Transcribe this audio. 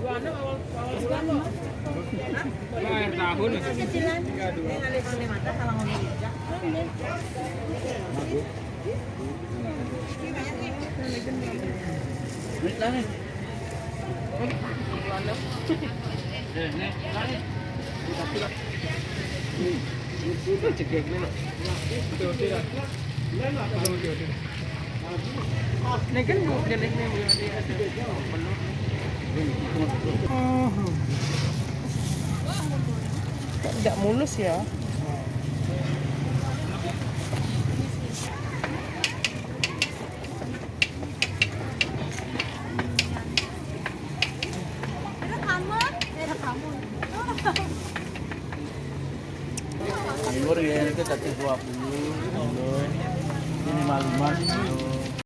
Akhir tahun. Kecilan. Ini ngalih pang mata salah ngomong aja. Ini kan bukan ini Tidak mulus ya. Anggur ya itu 120. Ini 55.